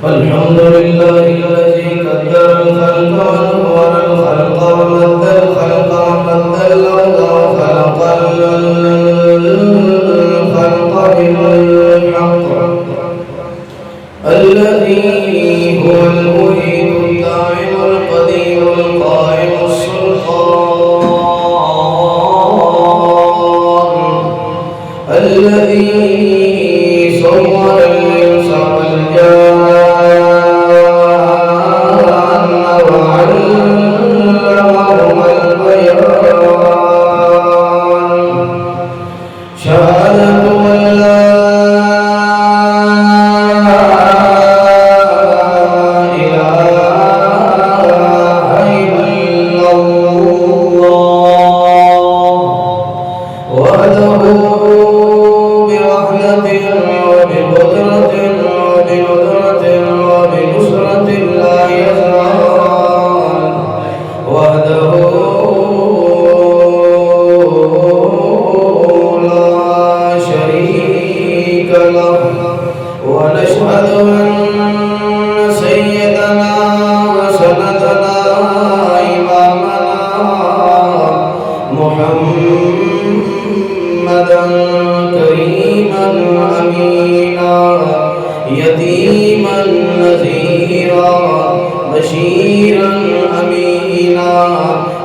الحمد لله الذي قدر الخلق ونور الخلق ومد الخلق ومد الأرض وخلق الخلق بالحق الذي هو المريد الداعم القدير القائم السلطان الذي صور الإنس والجان وعلمهما البيان شهادة أن لا إله إلا الله وحده برحمته وبقدرته وبندرته وبنصرة لا يزال وحده لا شريك له ونشهد أن سيدنا وسندنا إمامنا محمدا كريما أمينا يتيما نذيرا بشيرا أمينا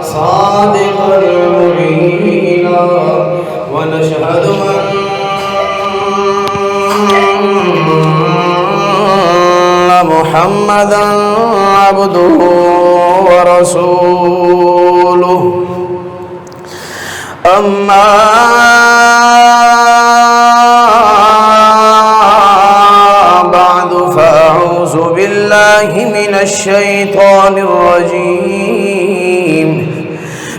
صادقا معينا ونشهد أن محمدا عبده ورسوله أما بعد فأعوذ بالله من الشيطان الرجيم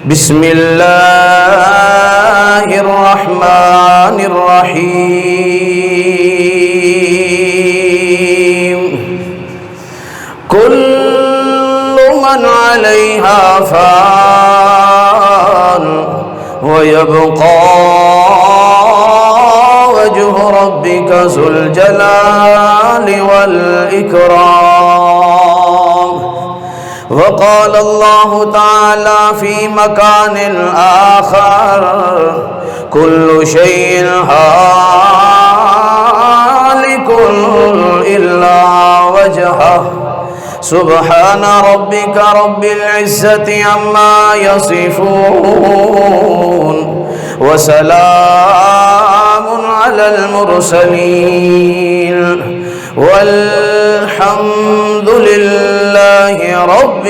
بسم الله الرحمن الرحيم كل من عليها فان ويبقى وجه ربك ذو الجلال والإكرام وقال الله تعالى في مكان آخر كل شيء هالك إلا وجهه سبحان ربك رب العزة عما يصفون وسلام على المرسلين والحمد لله رب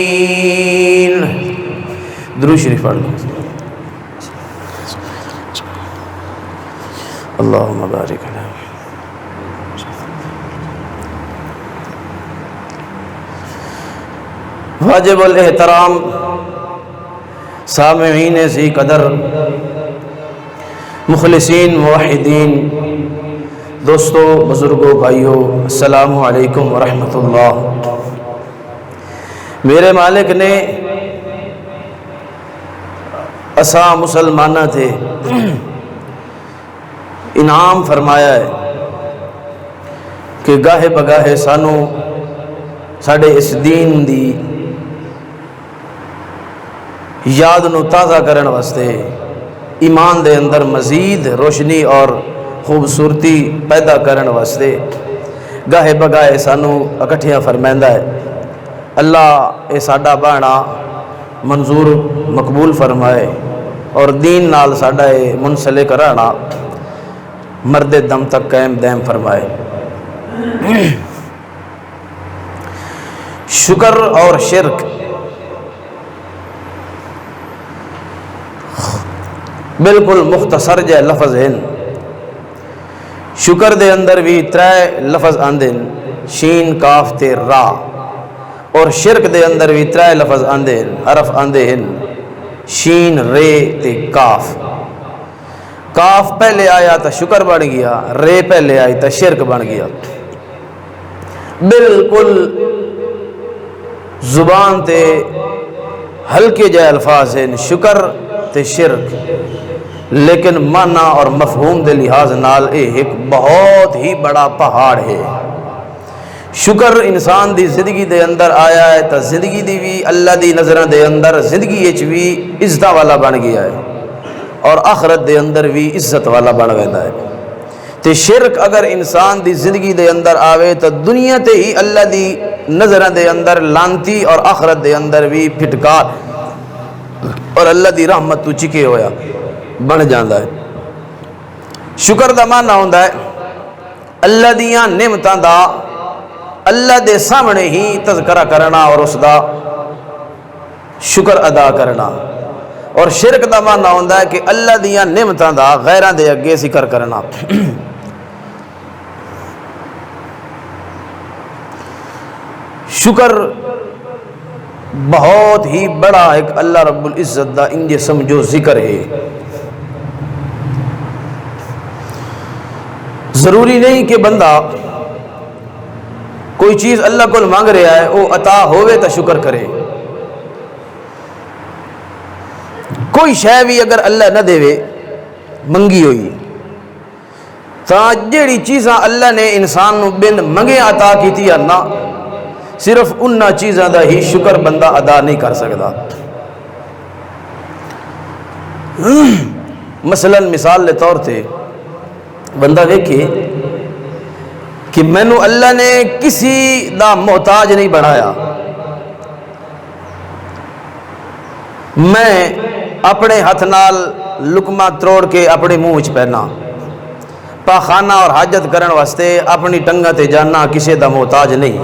العالمين. درود شریف پڑھ لو. اللهم بارك لنا. واجب الاحترام سامعین ذی قدر، مخلصین موحدین، دوستو، بزرگوں، بھائیوں، السلام علیکم ورحمۃ اللہ. میرے مالک نے اساں مسلمانہ تھے انعام فرمایا ہے کہ گاہے بگاہے سانو ساڑھے اس دین دی یاد نو تازہ کرن واسطے، ایمان دے اندر مزید روشنی اور خوبصورتی پیدا کرن واسطے گاہے بگاہے سانو اکٹھیاں فرمائندہ ہے. اللہ اے ساڈا بہنا منظور مقبول فرمائے اور دین نال ساڈا اے منسلک رہنا مرد دم تک قائم دائم فرمائے. شکر اور شرک بالکل مختصر جے لفظ ہیں. شکر دے اندر بھی ترے لفظ آندے ہیں، شین کاف تے را، اور شرک دے اندر بھی ترے لفظ آندے ہیں، حرف آندے ہیں، شین رے تے کاف. کاف پہلے آیا تو شکر بن گیا، رے پہلے آئی تو شرک بن گیا. بالکل زبان تے ہلکے جائے الفاظ ہیں، شکر تے شرک. لیکن معنی اور مفہوم دے لحاظ نال ایک بہت ہی بڑا پہاڑ ہے۔ شکر انسان دی زندگی دے اندر آیا ہے تو زندگی دی بھی اللہ دی نظرہ دے اندر زندگی اچ بھی عزت والا بن گیا ہے اور آخرت دے اندر بھی عزت والا بن گیا ہے۔ تے شرک اگر انسان دی زندگی دے اندر آوے تو دنیا تے ہی اللہ دی نظرہ دے اندر لانتی اور آخرت دے اندر بھی پھٹکار اور اللہ دی رحمت تو چکے ہویا بن جاندہ ہے۔ شکر دا معنی ہوندا ہے اللہ دیاں نعمتاں دا اللہ دے سامنے ہی تذکرہ کرنا اور اس دا شکر ادا کرنا، اور شرک دا معنی ہوندا ہے کہ اللہ دیاں نعمتاں دا غیراں دے اگے ذکر کرنا۔ شکر بہت ہی بڑا ایک اللہ رب العزت دا انجے سمجھو ذکر ہے۔ ضروری نہیں کہ بندہ کوئی چیز اللہ کو مانگ رہا ہے وہ عطا ہوئے تو شکر کرے، کوئی شے بھی اگر اللہ نہ دے منگی ہوئی تا جیڑی چیزاں اللہ نے انسان نو بن منگے عطا کیتی ہے نا، صرف انہاں چیزاں دا ہی شکر بندہ ادا نہیں کر سکتا۔ مثلا مثال کے طور تے بندہ دیکھے کہ مینو اللہ نے کسی دا محتاج نہیں بنایا، میں اپنے ہاتھ نال لقمہ تروڑ کے اپنے منہ وچ پہنا، پاخانہ اور حاجت کرن واسطے اپنی ٹنگاں تے جانا کسی دا محتاج نہیں،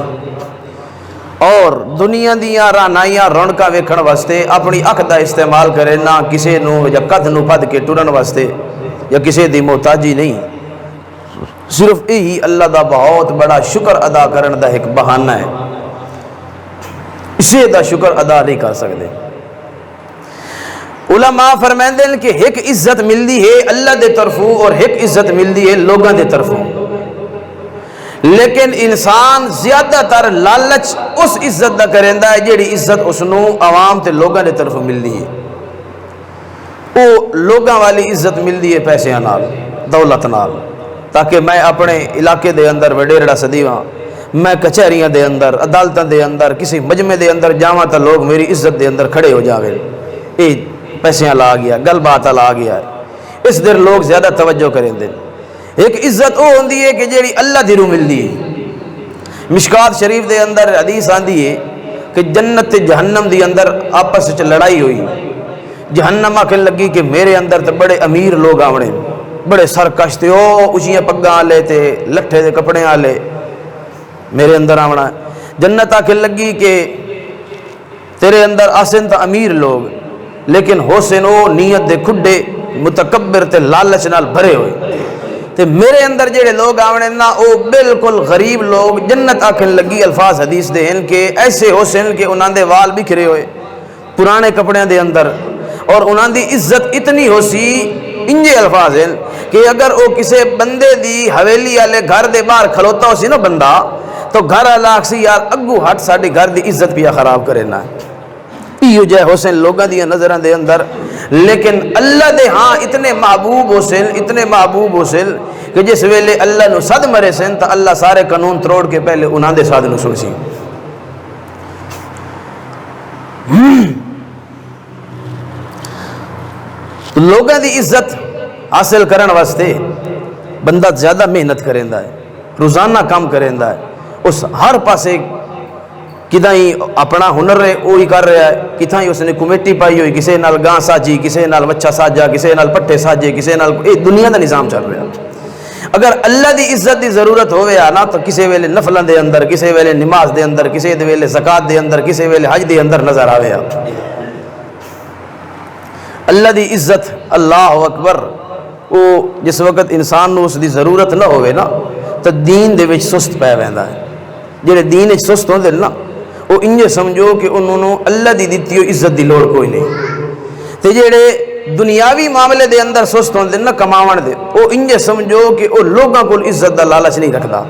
اور دنیا دیاں رانائیاں رونقاں ویکھن واسطے اپنی اکھ دا استعمال کرے نہ کسی نو یا کدھ نو پد کے ٹرن واسطے یا کسی دی محتاجی نہیں، صرف یہی اللہ دا بہت بڑا شکر ادا کرن دا ایک بہانہ ہے، اسے دا شکر ادا نہیں کر سکتے۔ علماء فرمائندے ہیں کہ ایک عزت ملدی ہے اللہ دے طرفوں اور ایک عزت ملدی ہے لوگاں دے طرفوں، لیکن انسان زیادہ تر لالچ اس عزت دا کریندا ہے جیڑی عزت اس نو عوام تے لوگاں دے طرفوں ملدی ہے۔ وہ لوگاں والی عزت ملدی ہے پیسے نال، دولت نال، تاکہ میں اپنے علاقے دے اندر وڈیرڑا سدیواں، میں کچہریاں دے اندر، عدالتاں دے اندر، کسی مجمع دے اندر جاواں تا لوگ میری عزت دے اندر کھڑے ہو جاوے، اے پیسیاں لا گیا، گل بات لا گیا ہے، اس در لوگ زیادہ توجہ کریں دیں۔ ایک عزت وہ ہوندی ہے کہ جیڑی اللہ دی رو ملدی ہے۔ مشکات شریف دے اندر حدیث آندی ہے کہ جنت تے جہنم دی اندر آپس وچ لڑائی ہوئی، جہنم آکھن لگی کہ میرے اندر تے بڑے امیر لوگ آونے، بڑے سرکش تے او اچھیاں پگاں والے تے لٹھے دے کپڑے والے میرے اندر آونا ہے۔ جنت آکھن لگی کہ تیرے اندر آسن تا امیر لوگ، لیکن حسن او نیت دے کھڈے متکبر تے لالچ نال بھرے ہوئے، تے میرے اندر جڑے لوگ آونے نا او بالکل غریب لوگ۔ جنت آکھن لگی الفاظ حدیث دے ہیں کہ ایسے حسن کہ انہاں دے وال بکھرے ہوئے پرانے کپڑیاں دے اندر، اور انہاں دی عزت اتنی ہو سی، انجے الفاظ ہیں کہ اگر وہ کسی بندے دی حویلی والے گھر دے باہر کھلوتا ہو سی نا بندہ، تو گھر والا سی یار اگو ہٹ ساڈی گھر دی عزت پیا خراب کرے نا، ایو جے حسین لوگاں دی نظراں دے اندر۔ لیکن اللہ دے ہاں اتنے محبوب حسین، اتنے محبوب حسین کہ جس ویلے اللہ نو صد مرے سن تو اللہ سارے قانون تروڑ کے پہلے انہاں دے ساتھ نو سن سی۔ لوگاں دی عزت حاصل کرن واسطے بندہ زیادہ محنت کریندا ہے، روزانہ کام کریندا ہے، اس ہر پاسے کدھاں ہی اپنا ہنر ہے وہی کر رہا ہے، کتھاں ہی اس نے کمیٹی پائی ہوئی، کسے نال گاں ساجی، کسے نال وچھا ساجا، کسے نال پٹھے ساجے، کسے نال دنیا دا نظام چل رہا ہے۔ اگر اللہ دی عزت دی ضرورت ہوئے نا تو کسے ویلے نفلوں دے اندر، کسے ویلے نماز دے اندر، کسے ویلے زکات دے اندر، کسے ویلے حج دے اندر نظر آوے۔ اللہ دی عزت اللہ اکبر، وہ جس وقت انسان نو اس دی ضرورت نہ ہوئے نا تو دین دے وچ سست پہ ویندا ہے۔ جڑے دین وچ سست ہوندے نا وہ انجے سمجھو کہ انہوں نے اللہ دی دیتی ہو عزت دی لوڑ کوئی نہیں، تے جڑے دنیاوی معاملے دے اندر سست ہوندے نا کماون دے، وہ انجے سمجھو کہ وہ لوگاں کو عزت دا لالچ نہیں رکھدا،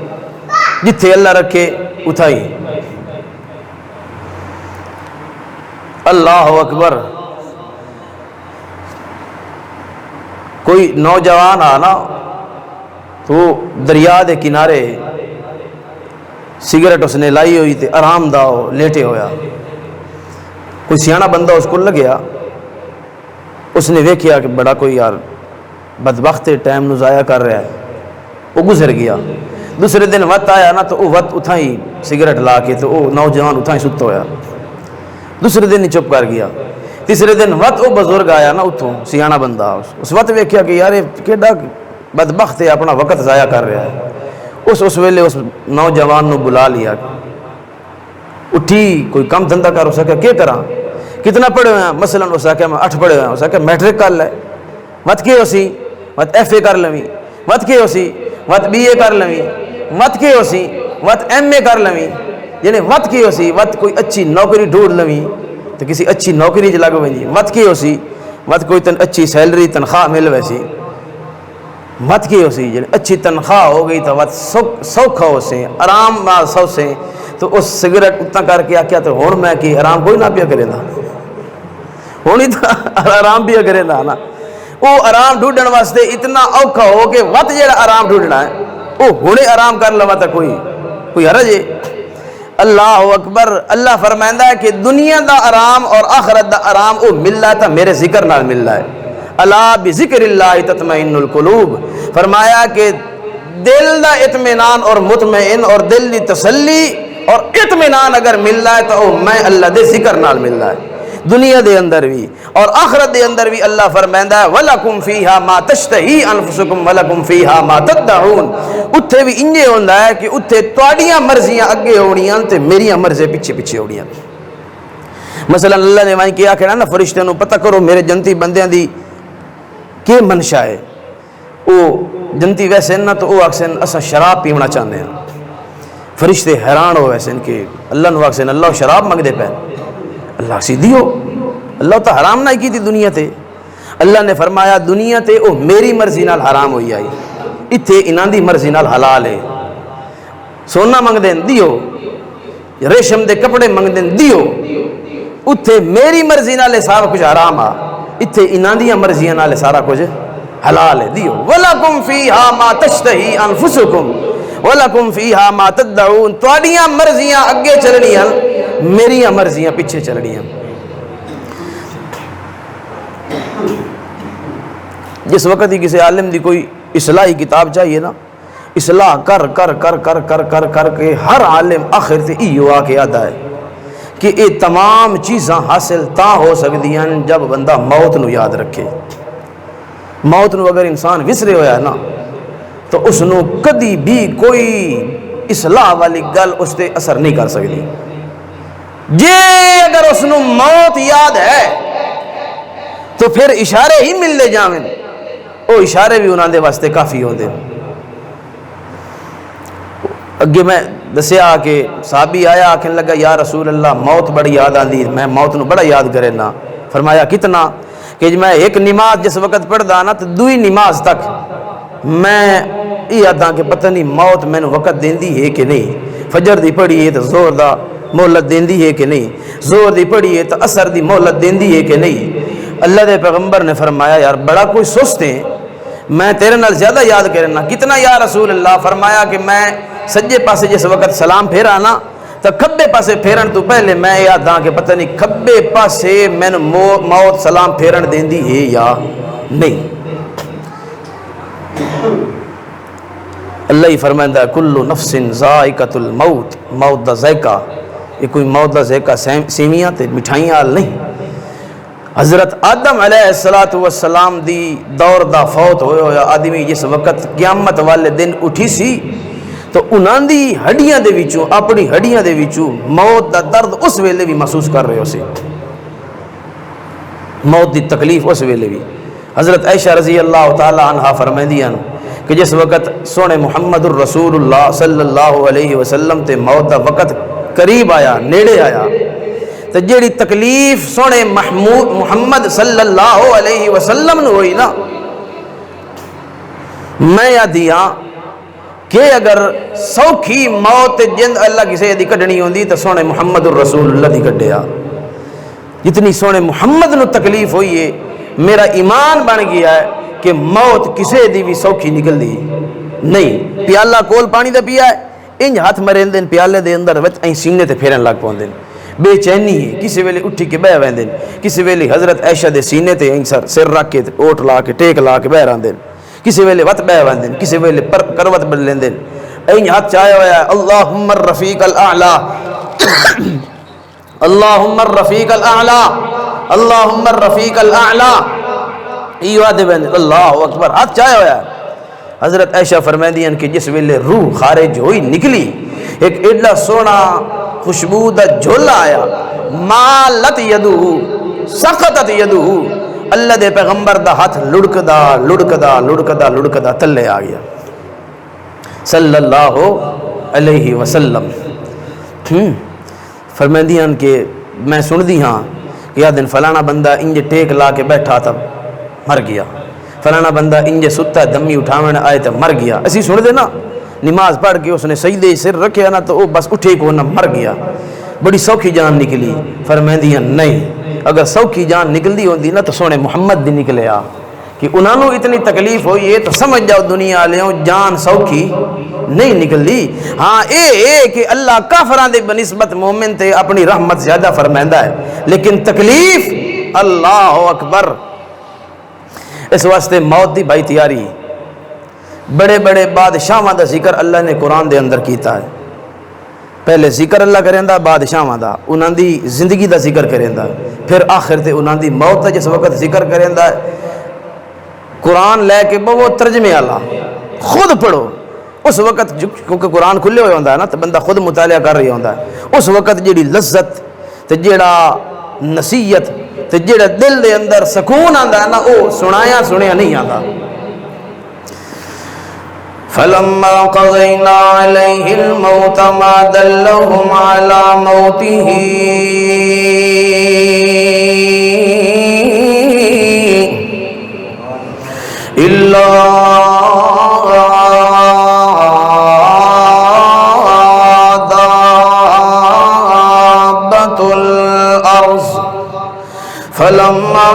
جتھے اللہ رکھے اتھا ہی۔ اللہ اکبر۔ کوئی نوجوان آنا تو دریا دے کنارے سگریٹ اس نے لائی ہوئی تے آرام دا لیٹے ہویا، کوئی سیانا بندہ اس کو لگیا، اس نے ویکھیا کہ بڑا کوئی یار بدبخت ٹائم نو ضائع کر رہا ہے، وہ گزر گیا۔ دوسرے دن وقت آیا نا تو وہ وقت اتھا ہی سگریٹ لا کے تو وہ نوجوان اتھا ہی ستا ہویا، دوسرے دن ہی چپ کر گیا۔ تیسرے دن وقت وہ بزرگ آیا نا اتھوں سیانا بندہ، اس وقت ویکھیا کہ یار کیڈا بدبخت ہے، اپنا وقت ضائع کر رہا ہے۔ اس ویلے اس نوجوان نو بلا لیا، اٹھی کوئی کم دھندا کر، اس کہ کیا کراں، کتنا پڑھے ہوئے ہیں؟ مثلا اس کہ میں 8 پڑھے ہوئے ہیں، اس کہ میٹرک کر لے، مت کے اسی مت ایف اے کر لویں، مت کے اسی مت بی اے کر لویں، مت کے اسی مت ایم اے کر لویں، یعنی مت کے اسی مت کوئی اچھی نوکری ڈھونڈ لویں تو کسی اچھی نوکری چ لگ ویں، مت کے اسی مت کوئی اچھی سیلری تنخواہ مل ویسی، مت کی اسی یعنی اچھی تنخواہ ہو گئی تو وقت سوکھا ہو سے آرام نال سو سے، تو اس سگریٹ اتنا کر کے آکیا تو ہوں میں کہ آرام کوئی نہ پیا کرے نا، ہوں ہی تو آرام پیا کرے نا، وہ آرام ڈھونڈن واسطے اتنا اوکھا ہو کہ وقت جڑا آرام ڈھونڈنا ہے وہ ہنے آرام کر لوا تو کوئی حرج ہے۔ اللہ اکبر۔ اللہ فرمائندہ ہے کہ دنیا دا آرام اور آخرت دا آرام وہ مل رہا ہے تو میرے ذکر نال مل رہا ہے۔ الا بذکر اللہ تطمئن القلوب، فرمایا کہ دل دا اطمینان اور مطمئن اور دل دی تسلی اور اطمینان اگر مل رہا ہے تو میں اللہ دے ذکر نال مل رہا ہے، دنیا دے اندر بھی اور آخرت دے اندر بھی۔ اللہ فرمائندہ ہے وَلَكُمْ فِيهَا مَا تَشْتَهِي أَنفُسُكُمْ وَلَكُمْ فِيهَا مَا تَدَّعُونَ۔ اتھے بھی انجے ہوندہ ہے کہ اتھے تواڈیاں مرضیاں اگے ہونیاں تے میریاں مرضیاں پیچھے پیچھے ہونیاں۔ مثلا اللہ نے وہاں کیا کہنا نا فرشتوں نو پتہ کرو میرے جنتی بندیاں دی کہ منشا ہے، وہ جنتی ویسے نہ تو وہ آکسن اسا شراب پیونا چاہتے ہیں، فرشتے حیران ہو ویسے کہ اللہ نو آکسن اللہ شراب منگ دے پہ، اللہ سی دیو، اللہ تو حرام نہ کی تھی دنیا تے۔ اللہ نے فرمایا دنیا تے او میری مرضی نال حرام ہوئی آئی، اتھے انہاں دی مرضی نال حلال ہے، سونا منگ دیں دیو، ریشم دے کپڑے منگ دیں دیو، اتھے میری مرضی نال سارا کچھ حرام آ، اتھے انہاں دیاں مرضیاں نال سارا کچھ حلال ہے دیو۔ وَلَكُمْ فِيهَا مَا تَشْتَهِي أَنفُسُكُمْ وَلَكُمْ فِيهَا مَا تَدَّعُونَ۔ تواڈیاں مرضیاں اگے چلنیاں، میریاں مرضیاں پیچھے چلنیاں۔ جس وقت ہی کسی عالم دی کوئی اصلاحی کتاب چاہیے نا، اصلاح کر کر کر کر کر کر کر کے ہر عالم آخر تے ایو آ کے آتا ہے کہ یہ تمام چیزاں حاصل تاں ہو سکتی ہیں جب بندہ موت نو یاد رکھے۔ موت نو اگر انسان وسرے ہویا ہے نا تو اس نو کدی بھی کوئی اصلاح والی گل اس تے اثر نہیں کر سکتی۔ جے اگر اس نو موت یاد ہے تو پھر اشارے ہی مل لے جاویں، وہ اشارے بھی انہاں دے واسطے کافی ہوندے۔ اگے میں دسیا کہ صحابی آیا آکھن لگا یا رسول اللہ موت بڑی یاد آندی، میں موت نو بڑا یاد کرے نا۔ فرمایا کتنا؟ کہ میں ایک نماز جس وقت پڑھدا نا تو دوئی نماز تک میں یہ یاداں کہ پتہ نہیں موت میں وقت دیندی ہے کہ نہیں، فجر دی پڑھی ہے تو زور دا مہلت دیندی ہے کہ نہیں، زور دی پڑھی ہے تو اثر دی مہلت دیندی ہے کہ نہیں۔ اللہ دے پیغمبر نے فرمایا یار بڑا کوئی سست ہے، میں تیرے نال زیادہ یاد کرنا۔ کتنا یا رسول اللہ؟ فرمایا کہ میں سجے پاسے جس وقت سلام پھیرا نا تو کھبے پاسے پھیرن تو پہلے میں یاد ہاں کہ پتہ نہیں کھبے پاسے میں موت سلام پھیرن دیندی ہے یا نہیں۔ اللہ ہی فرمائندہ ہے کل نفس ذائقۃ الموت، موت دا ذائقہ، یہ کوئی موت دا ذائقہ سیویاں تے مٹھائیاں آل نہیں۔ حضرت آدم علیہ السلام دی دور دا فوت ہویا آدمی جس وقت قیامت والے دن اٹھی سی تو انہاں دی ہڈیاں دے وچوں اپنی ہڈیاں دے وچوں موت دا درد اس ویلے بھی محسوس کر رہے ہو سی، موت دی تکلیف اس ویلے بھی۔ حضرت عائشہ رضی اللہ تعالی عنہا فرمائندیاں کہ جس وقت سونے محمد الرسول اللہ صلی اللہ علیہ وسلم تے موت دا وقت قریب آیا، نیڑے آیا، تو جیڑی تکلیف سونے محمد صلی اللہ علیہ وسلم نے ہوئی نا، میں یادیاں کہ اگر سوکھی موت جند اللہ کسی دی کڈنی ہوندی تو سونے محمد الرسول اللہ دی کڈیا۔ جتنی سونے محمد نو تکلیف ہوئی ہے، میرا ایمان بن گیا ہے کہ موت کسے دی بھی سوکھی نکل دی نہیں. پیالہ کول پانی دا پیا ہے انج ہاتھ مرین دن پیالے دے اندر وچ این سینے تے پھیرن لگ پوندے بے چینی ہے. کسی ویلے اٹھی کے بہ ویندے کسی ویلے حضرت عائشہ دے سینے تے این سر رکھ کے اوٹ لا کے ٹیک لا کے بہ راندے کسی ویلے وت بہ ویندے کسی ویلے پر کروت بدل لیندے این ہاتھ چاہیا ہوا ہے اللہم الرفیق الاعلی اللہم الرفیق الاعلی اللہم الرفیق الاعلی ایو آدھے بین اللہ اکبر ہاتھ چاہیا ہوا ہے. حضرت عائشہ فرمائندی ہیں کہ جس ویلے روح خارج ہوئی نکلی ایک ایڈا سونا خوشبودہ جھولا آیا مالت یدو سقطت یدو اللہ دے پیغمبر دا ہاتھ لڑکدا لڑکدا لڑکدا لڑکدا تلے آ گیا صلی اللہ علیہ وسلم. فرمائندی ہیں کہ میں سن دی ہاں کہ یا دن فلانا بندہ انج ٹیک لا کے بیٹھا تھا مر گیا فلانا بندہ انج ستا دمی اٹھاونے آئے تھا مر گیا. اسی سن دے نا نماز پڑھ کے اس نے سجدے سر رکھے نا تو وہ بس اٹھے کو نہ مر گیا بڑی سوکھی جان نکلی. فرمائندی ہیں نہیں اگر سوکھی جان نکل دی ہوندی نا تو سونے محمد دی نکلے آ کہ انہوں نے اتنی تکلیف ہوئی ہے تو سمجھ جاؤ دنیا لے جان سوکھی نہیں نکل دی. ہاں اے کہ اللہ کافران دے بنسبت مومن تے اپنی رحمت زیادہ فرمائندہ ہے لیکن تکلیف اللہ اکبر. اس واسطے موت دی بھائی تیاری بڑے بڑے بادشاہاں دا ذکر اللہ نے قرآن دے اندر کیتا ہے. پہلے ذکر اللہ کریندا بادشاہاں دا انہاں دی زندگی دا ذکر کریندا پھر آخر تے انہاں دی موت دا جس وقت ذکر کریندا قرآن لے کے بہت ترجمے والا خود پڑھو اس وقت کیونکہ قرآن کھلے ہوئے ہوندا ہے نا تو بندہ خود مطالعہ کر رہی ہوندا ہے اس وقت جیڑی لذت تے جیڑا نصیحت تے جیڑا دل دے اندر سکون آندا ہے نا وہ سنایا سنیا نہیں آندا. فَلَمَّا قَضَيْنَا عَلَيْهِ الْمَوْتَ مَا دَلَّهُمْ عَلَى مَوْتِهِ إِلَّا دَابَّةُ الْأَرْضِ فَلَمَّا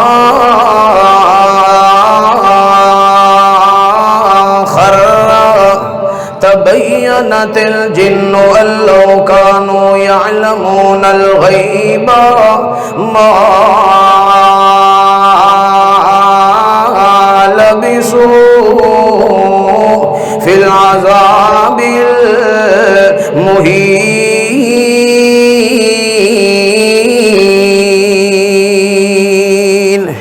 تبينت الجن أن لو كانوا يعلمون الغيب ما لبثوا في العذاب المهين.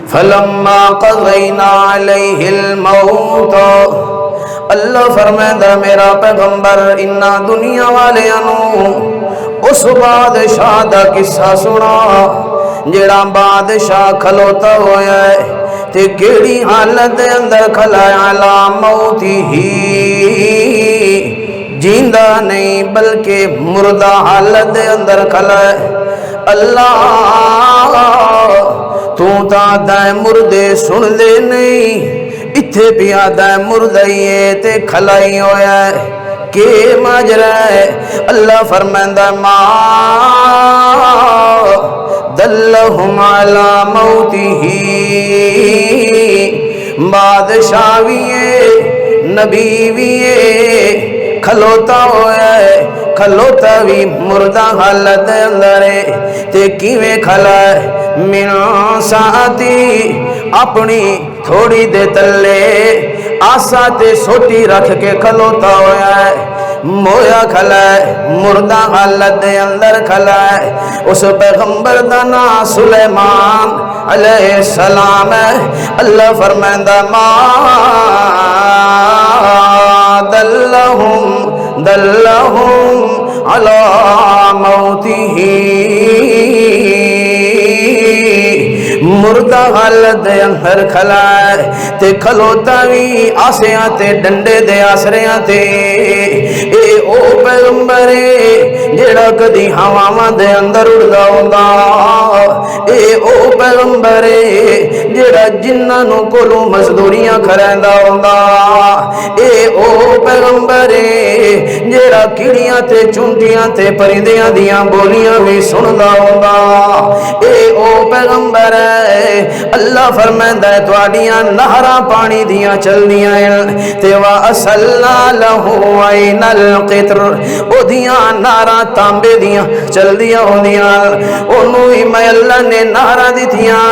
فلما قضينا عليه الموت اللہ فرمائدہ میرا پیغمبر انہا دنیا والے انہوں اس بادشاہ دا قصہ سنا جڑا بادشاہ کھلوتا ہویا ہے تے کیڑی حالت دے اندر کھلائے علا موتی ہی جیندہ نہیں بلکہ مردہ حالت دے اندر کھلائے. اللہ تو تا دائیں مردے سن دے نہیں اتھے پیادہ مردائیے تے کھلائی ہویا ہے کہ ماجرہ ہے. اللہ فرمائندہ ما دلہم علی موتہی بادشاہ ویے نبی ویے کھلوتا ہویا ہے کھلوتا بھی مردہ حالت اندر ہے تے کیویں کھلا ہے من ساعتی اپنی تھوڑی دے تلے آسا تے سوٹی رکھ کے کھلوتا ہویا ہے مویا کھلا ہے مردہ حالت دے اندر کھلا ہے. اس پیغمبر دا نام سلیمان علیہ السلام ہے. اللہ فرمائندہ ما دلہم علی موتہی مردہ حالت دے اندر کھلائے تے کھلوتا بھی آسیاں تے ڈنڈے دے آسریاں تے اے او پیغمبرے جیڑا کدی ہواواں دے اندر اڑدا ہوندا اے او پیغمبرے جیڑا جنہاں نوں کولوں مزدوریاں کھریندا ہوندا اے او پیغمبرے جیڑا کیڑیاں تے چونٹیاں تے پرندیاں دیاں بولیاں بھی سندا ہوندا اے او پیغمبر ہے اللہ فرمائندا ہے تواڈیاں نہراں پانی دیاں چلدیاں ہیں تے وا اصلنا لہو عین القطر او دیاں نہراں تانبے دیاں چلدیاں ہوندیاں اونوں ہی میں اللہ نے نہراں دتیاں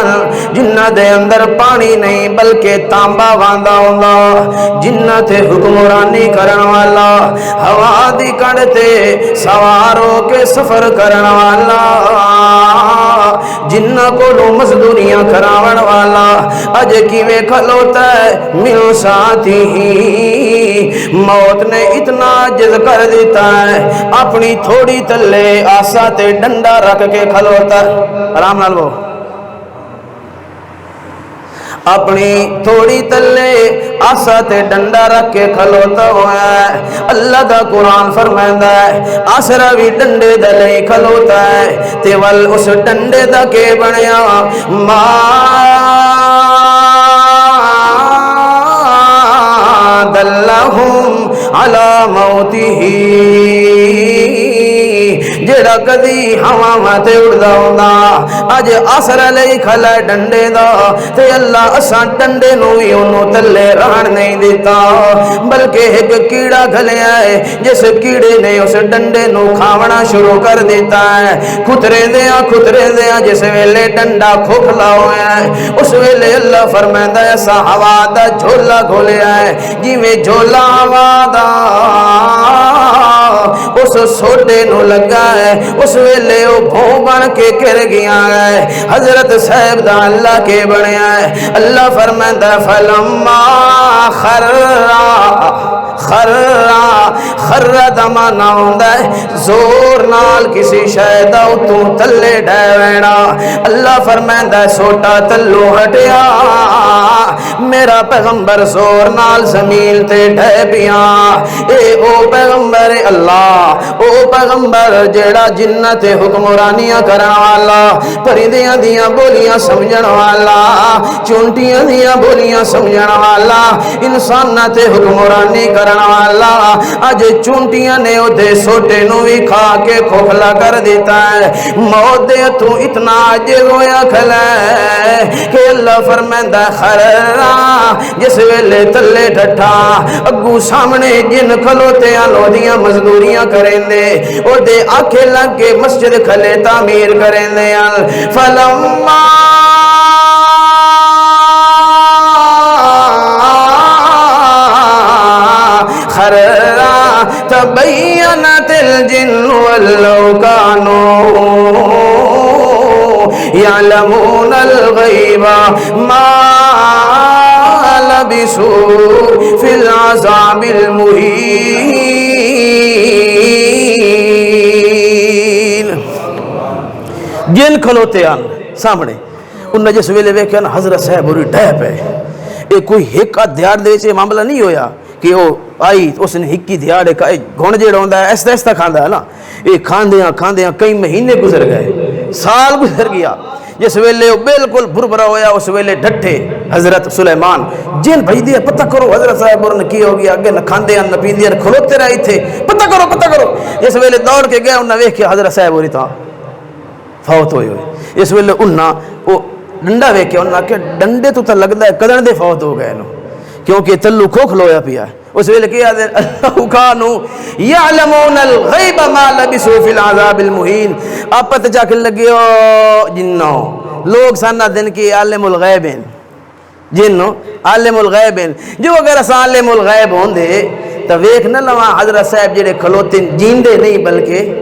جنہاں دے اندر پانی نہیں بلکہ تانبا واندا ہوندا جنہاں تے حکمرانی کرن والا ہوا دی کڑ تے سوار ہو کے سفر کرن والا جنہاں کو مزدوریاں کراون والا اج کیویں کھلوتا ہے مل ساتھی موت نے اتنا عجز کر دیتا ہے اپنی تھوڑی تلے آسا تے ڈنڈا رکھ کے کھلوتا ہے آرام نال وہ اپنی تھوڑی تلے آسا تے ڈنڈا رکھ کے کھلوتا ہوا ہے اللہ دا قرآن فرمائندا ہے آسرا بھی ڈنڈے دا لئی کھلوتا ہے تے ول اس ڈنڈے دا کے بنیا ما دلہم علی موتہ جڑا کدی ہوا تے اڑدا ہوندا اج اثر لئی کھلا ڈنڈے دا تے اللہ اساں ڈنڈے نو وی اونوں تلے رہن نہیں دیتا بلکہ ایک کیڑا گھلیا ہے جس کیڑے نے اس ڈنڈے نو کھاونا شروع کر دیتا ہے کھترے دیاں جس ویلے ڈنڈا کھوکھلا ہویا ہے اس ویلے اللہ فرمائندا ہے ایسا ہوا دا جھولا کھولیا ہے جویں جھولا ہوا دا اس سوٹے نو لگا ہے اس ویلے او بھوں بن کے گر گیا ہے حضرت صاحب دا اللہ کے بنیا ہے اللہ فرمائندا فلما خر دمانا ہوندا ہے زور نال کسی شے دا تو تلے ڈے وینا اللہ فرمائندا ہے سوٹا تلو ہٹیا میرا پیغمبر زور نال زمین تے ڈے پیا اے او پیغمبر اللہ او پیغمبر جیڑا جنت حکمرانیاں کرن والا پرندیاں دیاں بولیاں سمجھن والا چونٹیاں دیاں بولیاں سمجھن والا انساناں تے حکمرانی کرن والا اج چونٹیاں نے او دے سوٹے نو وی کھا کے کھوکھلا کر دیتا ہے موت دے تو اتنا عاجز ہویا کھلا ہے کہ اللہ فرمائندا خرا جس ویلے تلے ڈٹھا اگو سامنے جن کھلوتے آن دیاں مزدوریاں کریں دے او دے آنکھیں لگ کے مسجد کھلے تعمیر کریں دے فلما خرا تبینت الجن ولو کانوا یعلمون الغیب ما لبثوا فی العذاب المہین جن کھلوتے آن سامنے انہیں جس ویلے ویکھیا نا حضرت صاحب ہوری ڈہ پے یہ کوئی ہک دیار دے وچ معاملہ نہیں ہویا کہ وہ آئی اس نے ہکی دیار ایک گھن جیڑا ہوندا ہے ایسا ایسا کھاندا ہے نا یہ کھاندیاں کئی مہینے گزر گئے سال گزر گیا جس ویلے وہ بالکل بھربھرا ہویا اس ویلے ڈٹھے حضرت سلیمان جن بھیج دیا پتہ کرو حضرت صاحب اور نے کی ہو گیا اگے نہ کھاندے نہ پیندے کھلوتے رہے تھے پتہ کرو جس ویلے دوڑ کے گیا انہاں ویکھ کے حضرت صاحب ہوری تھا فوت ہوئے اس ویلے انہاں وہ ڈنڈا ویکھ کے انہاں کہ ڈنڈے تو لگدا ہے کدن دے فوت ہو گئے نو کیونکہ تلو کھوکھلویا پیا ہے اس ویلے کیا دے اللہ کانو یعلمون الغیب ما لبثوا فی العذاب المہین آپ پتہ جا کے لگے جنوں لوگ سانا دن کی عالم الغیب ہیں جنوں عالم الغیب ہیں جو اگر اساں عالم الغیب ہوندے تو ویکھ نہ لواں حضرت صاحب جڑے کھلوتے جیندے نہیں بلکہ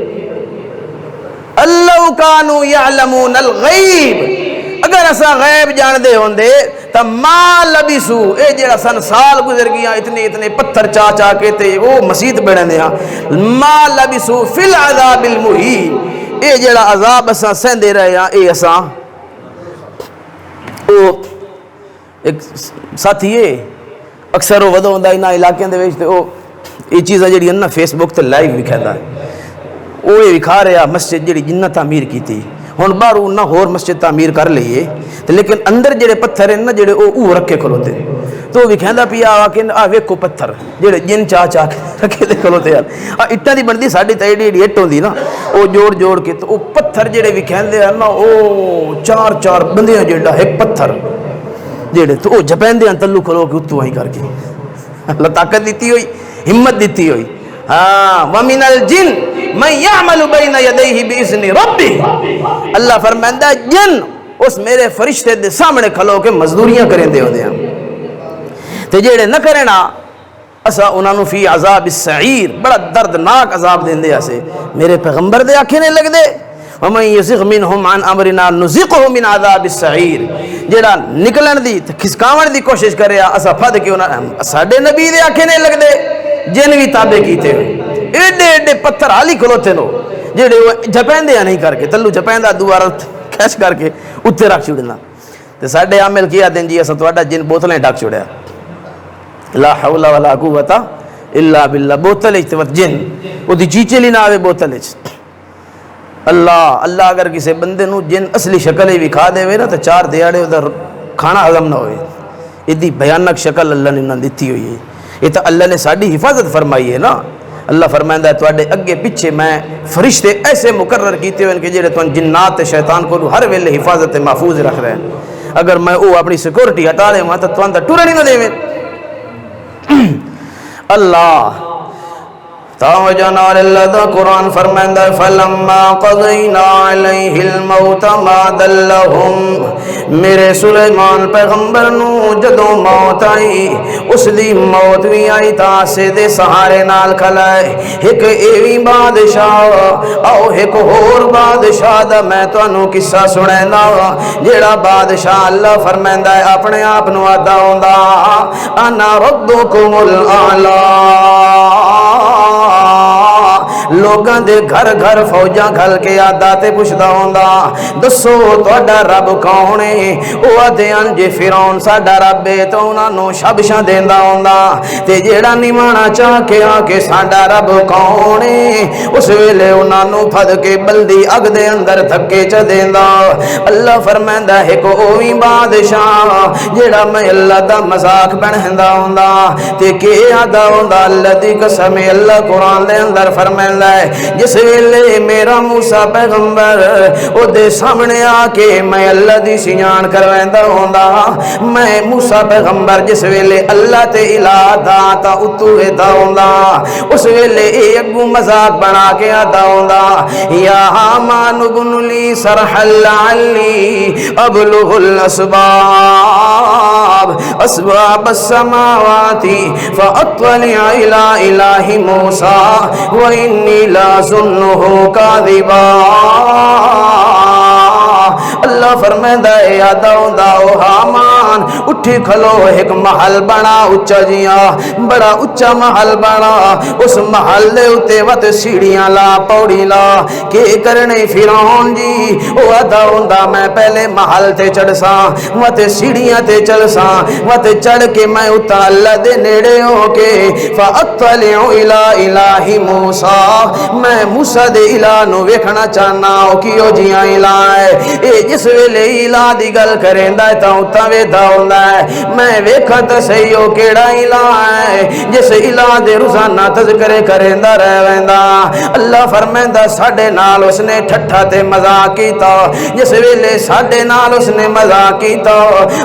اللہ کانو یعلمون الغیب اگر اسا غیب جان دے ہوندے تو ما لبسو اے جڑا سن سال گزر گیا اتنے پتھر چا کے تے وہ مسجد بڑھن دیا ما لبسو فی العذاب المہین اے جڑا عذاب اسا سہندے رہے ہیں اے اسا او ایک ساتھی ہے اکثر وہ ودو ہوندا انہاں علاقیاں دے وچ تے او یہ چیزاں جڑیاں نا فیس بک تے لائیو وکھایندا ہے وہ وکھا رہا مسجد جڑی جنہ تعمیر کیتی ہن باہروں نہ ہور مسجد تعمیر کر لئیے لیکن اندر جڑے پتھر ہیں نا جڑے او رکھ کے کھلوتے تو بھی کہندا پیا کہ آ ویکھو پتھر جڑے جن چا چا کے رکھے دے کھلوتے ہیں اٹاں دی بندی ساڈی تے ایڈی ایڈی اٹ ہوندی نا او جوڑ جوڑ کے تو او پتھر جڑے بھی کہندے ہیں نا او چار چار بندیاں جیڑا ایک پتھر جڑے تو او جپیندے ہیں تلو کھلو کے اتو وہیں کر کے اللہ طاقت دیتی ہوئی ہمت دیتی ہوئی ہاں ومن الجن من يعمل بين يديه باذن ربه اللہ فرماندا ہے جن اس میرے فرشتے دے سامنے کھلو کے مزدوریاں کریں دے ہوندے ہیں تے جڑے نہ کرے نا اسا انہاں نو فی عذاب السعیر بڑا دردناک عذاب دیندے اسے میرے پیغمبر دے آکھے نہیں لگ دے ومن يزغ منهم عن امرنا نذقه من عذاب السعیر جڑا نکلن دی تے کھسکاون دی کوشش کرے اسا پھد کے انہاں ساڈے نبی دے آکھے نہیں لگ دے جن بھی تابع کیتے ایڈے ایڈے پتھر حالی کھلوتے نو جڑے جپیندے نہیں کر کے تلو جپیندا دوبارہ کھیچ کر کے اتنے رکھ چھڑنا تے ساڈے عامل کیا دین جی اسا تہاڈا جن بوتلیں ڈک چھڑیا لا حول ولا قوت الا بالله بوتل وچ جن او دی چیچے لی نہ آوے بوتل وچ اللہ اگر کسی بندے نو جن اصلی شکل ہی وکھا دے وے نا تے 4 دیہاڑے او دا کھانا ہضم نہ ہوئے ایڈی بھیانک شکل اللہ نے انہاں دتی ہوئی ہے یہ تو اللہ نے ساڈی حفاظت فرمائی ہے نا اللہ فرمائندہ ہے تواڈے اگے پیچھے میں فرشتے ایسے مقرر کیتے ہوئے کہ جڑے تواں جنات تے شیطان کو ہر ویلے حفاظت محفوظ رکھ رہے ہیں اگر میں او اپنی سیکورٹی ہٹا دے تے تواں تے ٹرن ہی نہ دے اللہ توجنا اللہ قرآن فرمائندہ ہے فلما قضینا علیہ الموت ما دلہم میرے سلیمان پیغمبر نو جدو موت آئی اس دی موت بھی آئی تاسے دے سہارے نال کھلائے ایک ایوی بادشاہ او ایک اور بادشاہ دا میں تو انو قصہ سنینا جیڑا بادشاہ اللہ فرمائندہ ہے اپنے آپ نو آدھا ہوندہ انا ربکم الاعلی لوگاں دے گھر گھر فوجاں گھل کے آدھاتے پوچھدا ہوندا دسو تہاڈا رب کون ہے او آدھے جے فرعون ساڈا رب ہے تو انہاں نو شابشاں دیندا ہوندا تے جیڑا نیوانا چاہ کے آ کے ساڈا رب کون ہے اس ویلے انہاں نو پھد کے بلدی اگ دے اندر دھکے چ دیندا اللہ فرماندا ہے کہ اوویں بادشاہ جیڑا میں اللہ دا مذاق بناوندا ہوندا تے کہ آدا ہوندا اللہ دی قسم اللہ قرآن دے اندر فرماندا جس ویلے میرا موسیٰ پیغمبر او دے سامنے آ کے میں اللہ دی سیان کرویندا ہوندا میں موسیٰ پیغمبر جس ویلے اللہ تے الہ دا تا اتو ویدا ہوندا اس ویلے اے اگو مذاق بنا کے آدا ہوندا یا حامان ابن لی سرح لعلی ابلغ اسباب السماوات فاطلع الى الہ موسیٰ وَإِنِّي لَأَظُنُّهُ كَاذِبًا اللہ فرمائندہ ہے یاد آوندا او حامان اٹھی کھلو ایک محل بنا اچا جیاں بڑا اچا محل بنا اس محل دے اتے وت سیڑھیاں لا پوڑی لا کہ کرنے فرعون جی او یاد آوندا میں پہلے محل تے چڑھ ساں وت سیڑھیاں تے چل ساں وت چڑھ کے میں اتر اللہ دے نیڑے ہو کے فاطلع الی الہ موسیٰ میں موسیٰ دے الہ نو ویکھنا چاہنا او کیو جیاں الہ ہے اے جس ویلے الہ دی گل کریندا ہے تاں اتاں ویدا ہوندا ہے میں ویکھاں تے صحیح او کیڑا الہ ہے جس الہ دے روزانہ تذکرے کریندا رہ ویندا اللہ فرمیندا ساڈے نال اس نے ٹھٹھا تے مذاق کیتا جس ویلے ساڈے نال اس نے مذاق کیتا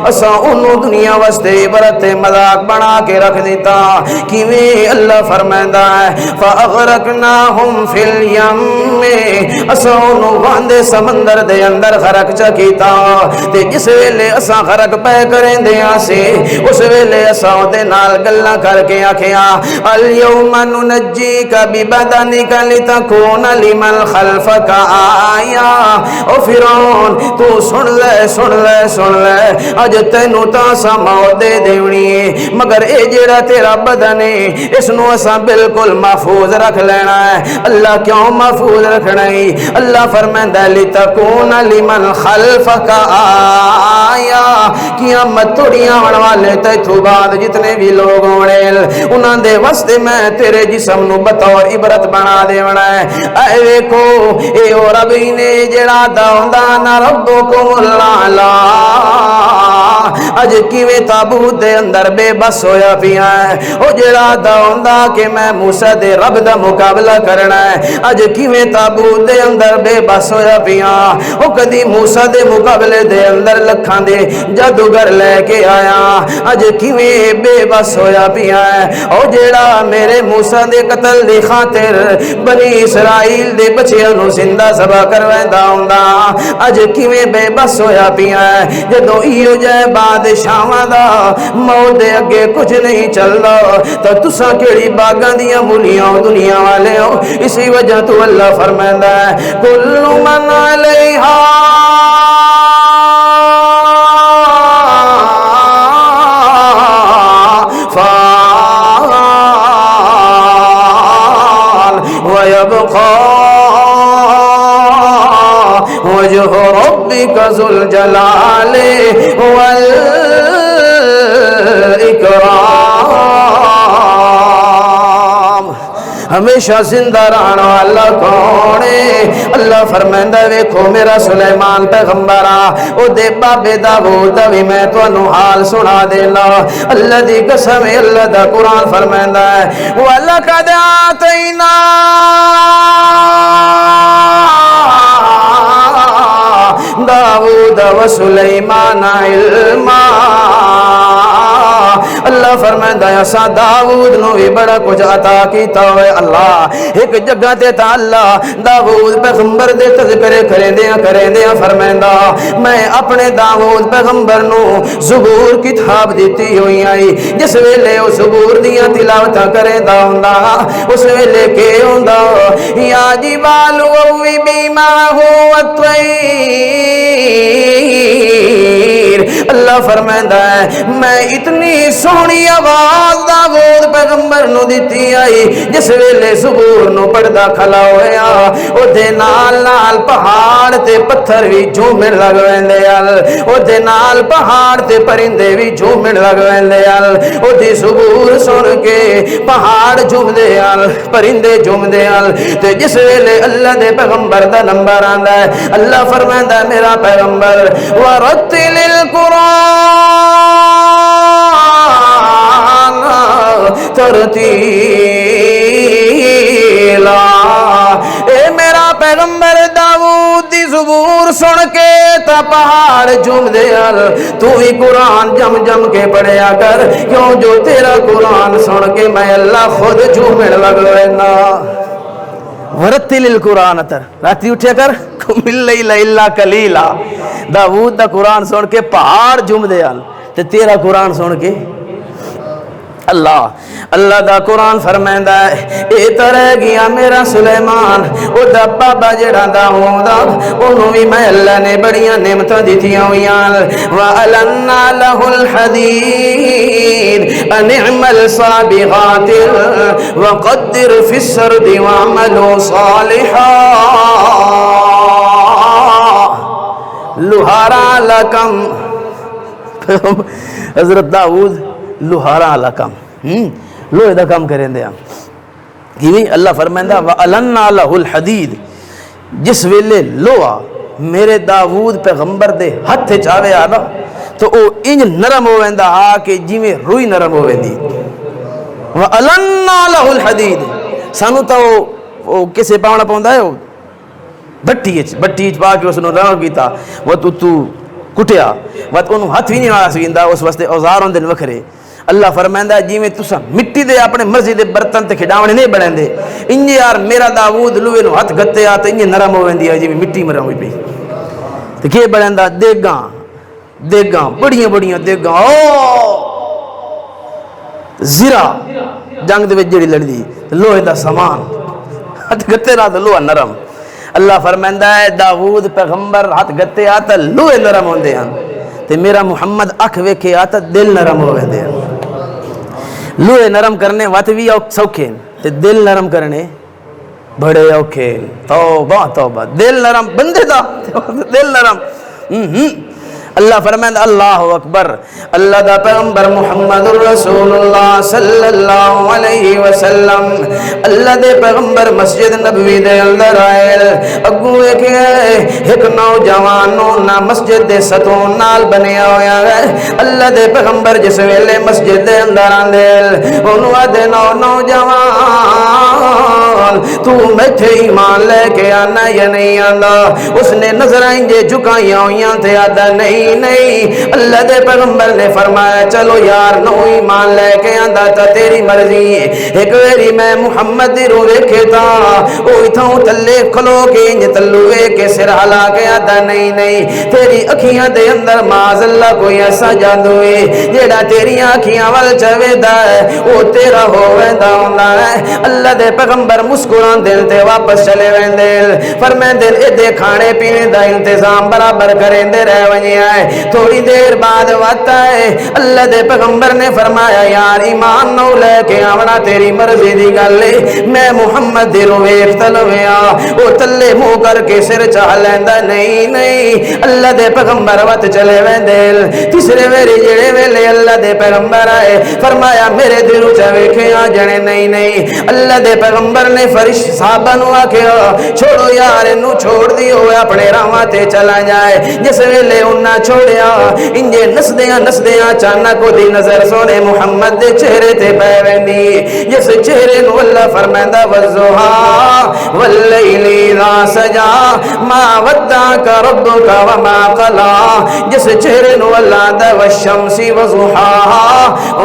اساں اونوں دنیا واسطے عبرت تے مذاق بنا کے رکھ دیتا کیویں اللہ فرمیندا ہے فاغرقناہم فی الیم اساں اونوں واندے سمندر دے اندر غرق چا کیتا تے جس ویلے اساں غرق پے کریں دیاں سے اس ویلے اساں دے نال گلاں کر کے آکھیا الیوم ننجیک ببدنک لتکون لمن خلفک آیا او فرعون تو سن لے اج تینوں تاں سا موت دے دیونی ہے مگر اے جڑا تیرا بدن ہے اس نو اساں بالکل محفوظ رکھ لینا ہے اللہ کیوں محفوظ رکھنا ہے اللہ فرماندا ہے لتکون لمن خلفک آیا قیامت توڑیاں آن والے تیتھوں بعد جتنے بھی لوگ ہونے انہاں دے واسطے میں تیرے جسم نو بطور عبرت بنا دیونا ہے اے ویکھو اے او رب ہی نے جڑا دا ہوندا نا ربکم الاعلی اج کیویں تابوت دے اندر بے بس ہویا پیا ہے او جڑا داوندا کہ میں موسیٰ دے رب دا مقابلہ کرنا ہے اج کیویں تابوت دے اندر بے بس ہویا پیا او کدی موسیٰ دے مقابلے دے اندر لکھاں دے جادوگر لے کے آیا اج کیویں بے بس ہویا پیا ہے او جڑا میرے موسیٰ دے قتل دی خاطر بنی اسرائیل دے بچیاں نو زندہ ذبح کرویندا ہوندا اج کیویں بے بس ہویا پیا ہے جدوں ایو جے بادشاہاں دا موت دے اگے کچھ نہیں چلدا تے تساں کیڑی باغاں دیاں مولیاں دنیا والے ہو اسی وجہ تو اللہ فرماندا ہے کل من علیہا وجہ ربک ذو الجلال والاکرام ہمیشہ زندہ رہنا والا کون ہے اللہ فرمائندا ویکھو میرا سلیمان پیغمبر او دے بابے داؤد دا وی میں تانوں حال سنا دینا اللہ دی قسم اللہ دا قرآن فرمائندا ہے وَلَقَدْ آتَيْنَا داؤد و سلیمان علما اللہ فرمائندا ہے اساں داؤد نو بھی بڑا کچھ عطا کیتا ہوئے اللہ ایک جگہ تے تا اللہ داؤد پیغمبر دے تذکرے کریندیاں فرمائندا میں اپنے داؤد پیغمبر نو زبور کتاب دیتی ہوئی آئی جس ویلے او زبور دیاں تلاوتاں کریندا ہوندا اس ویلے کہ ہوندا یا جبال اوبی معه والطير اللہ فرمائندا ہے میں اتنی سونی آواز داؤد پیغمبر نو دیتی آئی جس ویلے زبور نو پڑھدا کھلا ہویا او دے نال نال پہاڑ تے پتھر بھی جھومن لگ ویندے او دے نال پہاڑ تے پرندے بھی جھومن لگ ویندے او دی زبور سن کے پہاڑ جھومدے پرندے جھومدے تے جس ویلے اللہ دے پیغمبر دا نمبر آندا ہے اللہ فرمائندا ہے میرا پیغمبر ورتل القرآن ترتیلا اے میرا پیغمبر داؤد دی زبور سن کے تا پہاڑ جھوم دے تو ہی قرآن جم جم کے پڑھیا کر کیوں جو تیرا قرآن سن کے میں اللہ خود جھومن لگ لینا ورتل القرآن تر راتی اٹھیا کر قم اللیل الا قلیلا داؤد دا قرآن سن کے پہاڑ جھوم دے تے تیرا قرآن سن کے اللہ دا قرآن فرمائندا ہے اے طرح گیا میرا سلیمان او دا بابا جڑا دا ہوندا اونوں وی میں اللہ نے بڑیاں نعمتاں دتیاں ہویاں وَأَلَنَّا لَهُ الْحَدِيدَ أَنِ اعْمَلْ صَابِغَاتٍ وَقَدِّرْ فِي السَّرْدِ وَاعْمَلُوا صَالِحًا لُہارا لکم حضرت داؤد لوہارا علا کام لوہے دا کام کریں دے کیویں اللہ فرمائندا وَأَلَنَّا لَهُ الْحَدِيدِ جس ویلے لوہا میرے داؤد پیغمبر دے ہتھ چاوے آنا تو او انج نرم ہو ویندا آ کہ جویں روئی نرم ہو ویندی وَأَلَنَّا لَهُ الْحَدِيدِ سانو تو او کسے پاونا پوندا ہے بٹی وچ پا کے اس نو رنگ کیتا وہ تو کٹیا وت انہوں ہاتھ بھی نہیں آ سکیندا اس واسطے اوزار ہوندے وکھرے اللہ فرمائندا جی میں تساں مٹی دے اپنے مرضی دے برتن تے کھڈاونے نہیں بنیندے انج یار میرا داؤد لوہے نو ہاتھ گتے آ تے انج نرم ہو ویندی ہے جی مٹی مرم ہوئی پئی تے کی بنیندا دیگاں بڑیاں دیگاں او زرا جنگ دے وچ جڑی لڑدی لوہے دا سامان ہاتھ گتے نہ تے لوہا نرم اللہ فرمائندا ہے داؤد پیغمبر ہاتھ گتے آتا لوہے نرم ہوندے ہیں تے میرا محمد اکھ ویکھے آتا دل نرم ہو ویندے ہیں لوہے نرم کرنے وات بھی سوکھے تے دل نرم کرنے بڑے اوکھے توبہ دل نرم بندے دا دل نرم اللہ فرمائے اللہ اکبر، اللہ دا پیغمبر محمد رسول اللہ صلی اللہ علیہ وسلم، اللہ دے پیغمبر مسجد نبوی دے اندر آئے، اگوں ویکھے ایک نوجوان نہ مسجد دے ستون نال بنیا ہویا ہے، اللہ دے پیغمبر جس ویلے مسجد دے اندر آندے انہوں آدھے نوجوان تو میٹھے ایمان لے کے آنا یا نہیں آنا؟ اس نے نظرائیں جے جھکائیاں ہویاں تھے، آدھا نہیں۔ اللہ دے پیغمبر نے فرمایا چلو یار نو ایمان لے کے آندا تا تیری مرضی ہے، ایک ویری میں محمد دی رو ویکھے تا او اتھوں تھلے کھلو کے انج تلو ویکھ کے سر ہلا کے آدھا نہیں، تیری اکھیاں دے اندر معاذ اللہ کوئی ایسا جادو ہے جیڑا تیری اکھیاں ول چویدا ہے او تیرا ہوویندا ہوندا ہے۔ اللہ دے پیغمبر مسکران دل تے واپس چلے ویندے، فرماندے اے دے کھانے پینے دا انتظام برابر کریندے رہ ونجیا ہے۔ تھوڑی دیر بعد وقت ہے، اللہ دے پیغمبر نے فرمایا یار ایمان نو لے کے آونا تیری مرضی دی گل ہے، میں محمد دی رو ویکھ تلویا او تلے منہ کر کے سر چاہ لیندا نہیں۔ اللہ دے پیغمبر وقت چلے ویندے، تیسرے ویری جڑے ویلے اللہ دے پیغمبر آئے فرمایا میرے دل چ ویکھے آ جنے نہیں۔ اللہ دے پیغمبر نے فرش صحابہ نو آکھیا چھوڑو یار اینو چھوڑ دیو اپنے راواں تے چلا جائے۔ جس ویلے انہاں چھوڑیا انجے نسدیاں اچانک دی نظر سونے محمد دے چہرے تے پے ویندی، جس چہرے نو اللہ فرماندا والضحى واللیل اذا سجا ما ودعك ربك وما قلى، جس چہرے نو اللہ دا والشمس وضحاها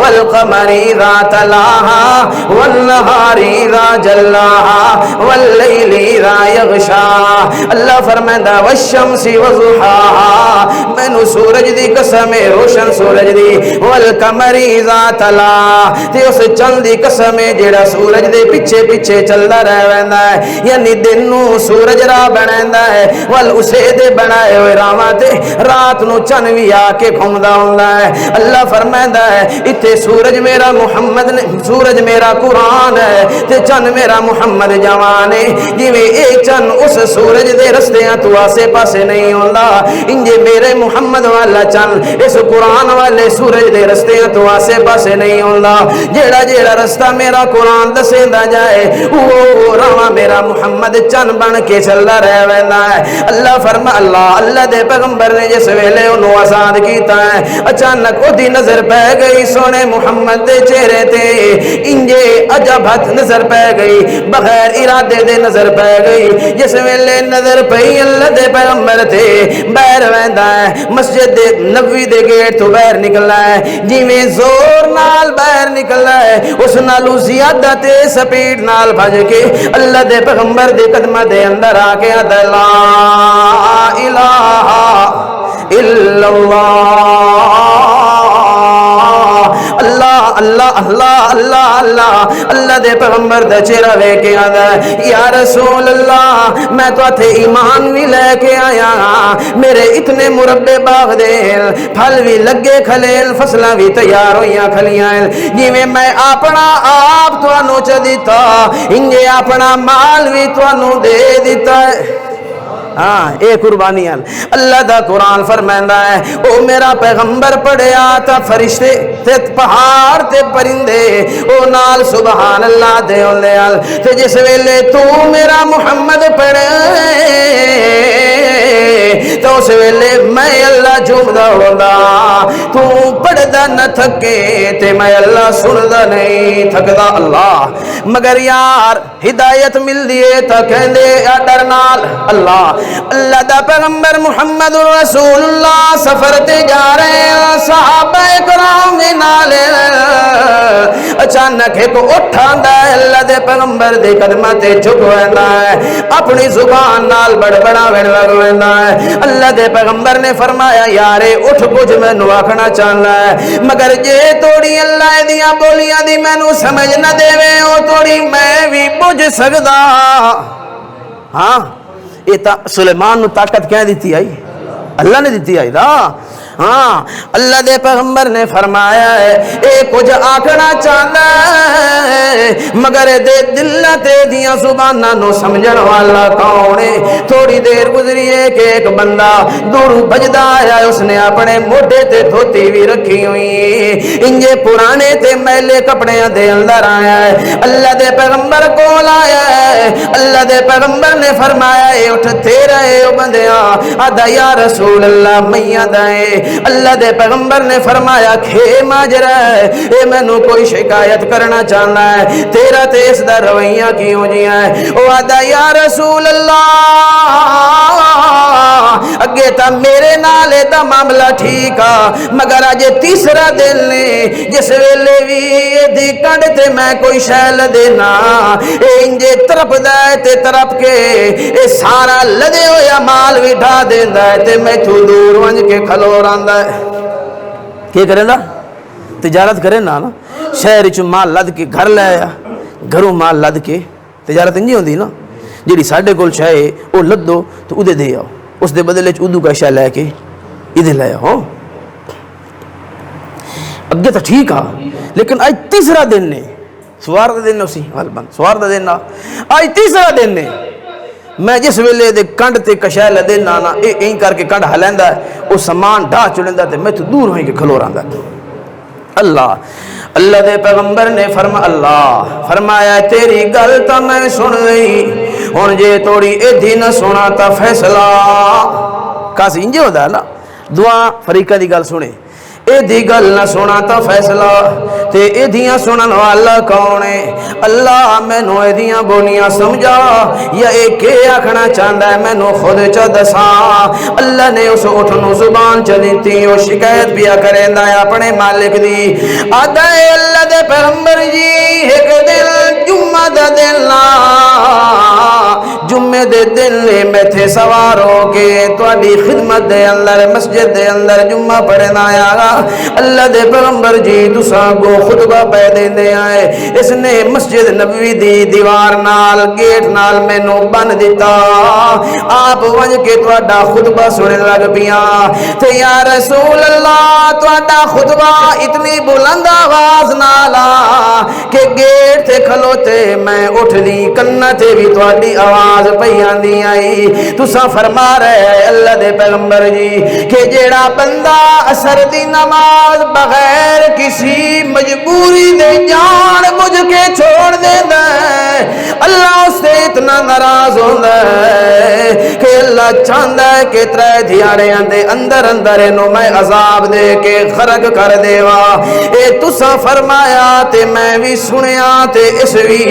والقمر اذا تلاها والنهار اذا جلاها واللیل اذا یغشا، اللہ فرماندا والشمس وضحاها مینوں سورج دی قسم ہے روشن سورج دی، والقمر اذا تلا تے اس چند دی قسم ہے جیڑا سورج دے پیچھے چلدا رہ ویندا ہے، یعنی دن نو سورج راہ بنایندا ہے، ول اسے دے بنائے ہوئے راواں تے رات نو چن وی آ کے گھومدا ہوندا ہے۔ اللہ فرماندا ہے ایتھے سورج میرا محمد نے، سورج میرا قرآن ہے تے چن میرا محمد جوان ہے، جویں اے چن اس سورج دے رستیاں تو آسے پاسے نہیں ہوندا، انجے میرے محمد والا چن اس قرآن والے سورج دے رستیاں تو آسے پاسے نہیں ہوندا، جیڑا رستہ میرا قرآن دسیندا جائے وہ راہ میرا محمد چن بن کے چلدا رہ ویندا ہے۔ اللہ فرما اللہ دے پیغمبر نے جس ویلے انہوں آزاد کیتا ہے اچانک اودی نظر پہ گئی سونے محمد دے چہرے تے، انجے عجبت نظر پہ گئی بغیر ارادے دے نظر پہ گئی، جس ویلے نظر پئی اللہ دے پیغمبر تے باہر ویندا ہے مسجد دے نبوی دے گیٹ تو باہر نکلا ہے، جویں زور نال باہر نکلا ہے اس نالوں زیادہ تے سپیڈ نال بھج کے اللہ دے پیغمبر دے قدمہ دے اندر آ کے لا الہ الا اللہ اللہ اللہ اللہ اللہ اللہ دے پیغمبر دا چہرہ وے کے آدھا یا رسول اللہ میں تو آتے ایمان بھی لے کے آیا، میرے اتنے مربع باغ دے پھل بھی لگے کھلیل فصلہ بھی تیار ہویاں کھلیاں، جی میں اپنا آپ تو انو چا دیتا انجے اپنا مال بھی تو انو دے دیتا ہے۔ ہاں اے قربانیاں اللہ دا قرآن فرمائندا ہے او میرا پیغمبر پڑھیا تا فرشتے تے پہاڑ تے پرندے او نال سبحان اللہ دے اولے تے جس ویلے تو میرا محمد پڑھے تو اس ویلے میں اللہ جھومدا ہوندا، تو پڑھدا نہ تھکے تے میں اللہ سندا نہیں تھکدا اللہ، مگر یار ہدایت مل دیے تا کہندے ڈر نال اللہ دا پیغمبر محمد رسول اللہ سفر تے جا رہے ہیں صحابہ کرام دے نال، اچانک ایک اٹھاندا ہے اللہ دے پیغمبر دے قدماں تے جھک ویندا ہے، اپنی زبان نال بڑبڑاون لگ ویندا ہے۔ اللہ دے پیغمبر نے فرمایا یارے اٹھ کچھ مینوں آکھنا چاہنا ہے، مگر جے توڑی اللہ دیاں بولیاں دی مینوں سمجھ نہ دیوے او توڑی میں بھی بجھ سکدا۔ ہاں یہ سلیمان نو طاقت کیا دیتی آئی؟ اللہ نے دیتی آئی دا، ہاں اللہ دے پیغمبر نے فرمایا ہے اے کچھ آکھنا چاہتا ہے مگر دے دل تے دیاں زباناں نو سمجھن والا کون ہے؟ تھوڑی دیر گزری ہے کہ ایک بندہ دورو بجدا آیا، اس نے اپنے موڈے تے دھوتی بھی رکھی ہوئی، انجے پرانے تے میلے کپڑے دے اندر آیا ہے، اللہ دے پیغمبر کول آیا ہے، اللہ دے پیغمبر نے فرمایا اے اٹھتے رہے او بندیاں، آدھا یا رسول اللہ میاں دائے، اللہ دے پیغمبر نے فرمایا کھے ماجرہ ہے، اے میں نو کوئی شکایت کرنا چاہنا ہے، تیرا تے اس دا رویہ کیوں جیا ہے؟ او آدھا یا رسول اللہ اگے تا میرے نالے دا معاملہ ٹھیک آ، مگر آج تیسرا دل نے جس ویلے بھی دی کنڈ تے میں کوئی شیل دینا اے انجے طرف دائے تے طرف کے اے سارا لدے ہویا مال بھی ڈھا دین دائے تے میں تو دور ونج کے کھلو ران دائے کیا کریں دا؟ تجارت کریں نا شہر چو مال لد کے گھر لے آیا، گھروں مال لد کے تجارت انجی ہوندی نا، جیڑی ساڑھے کول شاہے او لد دو تو ادھے دے آؤ، اس دے بدلے ادھو کا شاہ لے کے ادھے لے آؤ، اگے تو ٹھیک آ لیکن آج تیسرا دن نے سوار دا دن نے اسی غالباً سوار دا دن نا آج تیسرا دن نے میں جس ویلے دے کنڈ تے کشاہ لدے نانا این کر کے کنڈ ہلیندا ہے او سامان ڈھا چلیندا تے میں تو دور ہوئی کے کھلو رہندا اللہ دے پیغمبر نے فرمایا تیری گل تا میں سن گئی ہن جے توڑی ایدھی نہ سنا تا فیصلہ کاس انجے ہوتا ہے نا دعا فریقہ دی گل سنے ایدھی گل نہ سنا تا فیصلہ تے ایدھیاں سنن والا کون ہے؟ اللہ میں نو ایدھیاں بونیاں سمجھا یا ایک آکھنا چاہتا ہے میں نو خود چا دساں اللہ نے اس اٹھنو زبان چلیتی وہ شکایت پیا کریں دا اپنے مالک دی آدھا اے اللہ دے پیغمبر جی ایک دل جمعہ دا دلنا جمعے دے دل نے میں تھے سوار ہو کے تواڈی خدمت دے اندر مسجد دے اندر جمعہ پڑھنا آیا اللہ دے پیغمبر جی تساں کو خطبہ پہ دیندے آئے اس نے مسجد نبوی دی دیوار نال گیٹ نال میں نو بن دیتا آپ ونج کے تواڈا خطبہ سنے لگ پیاں تے یا رسول اللہ تواڈا خطبہ اتنی بلند آواز نالا کہ گیٹ تے کھلوتے میں اٹھ دی کنہ تے بھی تواڈی آواز پیاں دی آئی تساں فرما رہے اللہ دے پیغمبر جی کہ جیڑا بندہ اثر دی نماز بغیر کسی مجبوری دے جان بجھ کے چھوڑ دے دے اللہ اس سے اتنا ناراض ہوندہ ہے کہ اللہ چاہندہ ہے کہ ترے دھیانے اندے اندر انو میں عذاب دے کے خرق کر دیوا اے تسا فرمایا تے میں بھی سنیا تے اس بھی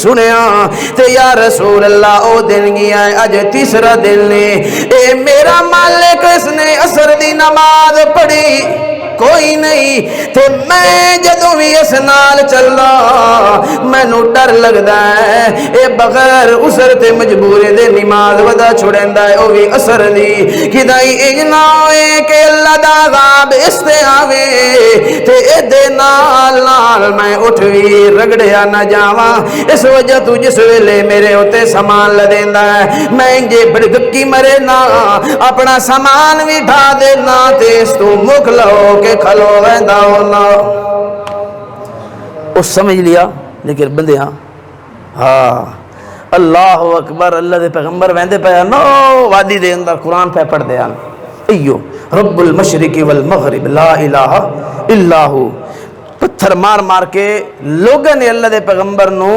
سنیا تے یا رسول اللہ او دن گیا ہے اج تیسرا دن نے اے میرا مالک اس نے عصر دی نماز پڑھی کوئی نہیں تے میں جدوں بھی اس نال چلا میں نو ڈر لگدا ہے اے بغیر عذر تے مجبوری دے نماز ودا چھڑیندا ہے او بھی عصر دی کدائی اجنا ہوئے کہ اللہ دا عذاب اس تے آوے تے اے دے نال نال میں اٹھوی رگڑیا نہ جاواں اس وجہ تو جس ویلے میرے ہوتے سامان لدیندا ہے میں انجے بڑگکی مرے نا اپنا سامان بھی ڈھا دینا تے اس تو مکھ لو کہ کھلو ویندہ ہونا اس سمجھ لیا لیکن بندے ہاں اللہ اکبر اللہ دے پیغمبر ویندے پہ نو وادی دے اندر قرآن پہ پڑھ دے ایو رب المشرق والمغرب لا الہ الا ہو پتھر مار مار کے لوگوں نے اللہ دے پیغمبر نو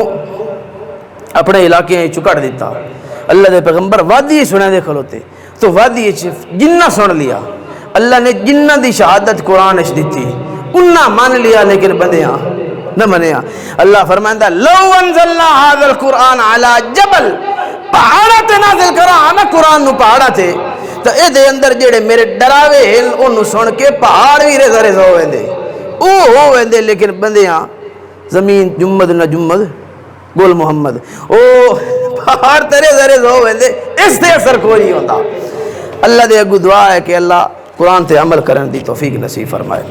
اپنے علاقے چکڑ دیتا اللہ دے پیغمبر وادی سنے دے کھلوتے تو وادی جنہ سن لیا اللہ نے جنہ دی شہادت قرآن اچھ دیتی انہا مان لیا لیکن بندیاں نہ منیا اللہ فرمائندہ لو انزلنا هذا القرآن على جبل پہاڑا تے نازل کرا آنا قرآن نو پہاڑا تے تو اے دے اندر جیڑے میرے ڈراوے ہیں انہوں سن کے پہاڑ بھی ریزہ ریزہ ہوئے دے او ہوئے دے لیکن بندیاں زمین جمد نہ جمد گول محمد او پہاڑ تیرے ذرے ہوئے دے اس دے اثر کوئی ہوتا اللہ دے اگو دعا ہے کہ اللہ قرآن تے عمل کرن دی توفیق نصیب فرمائے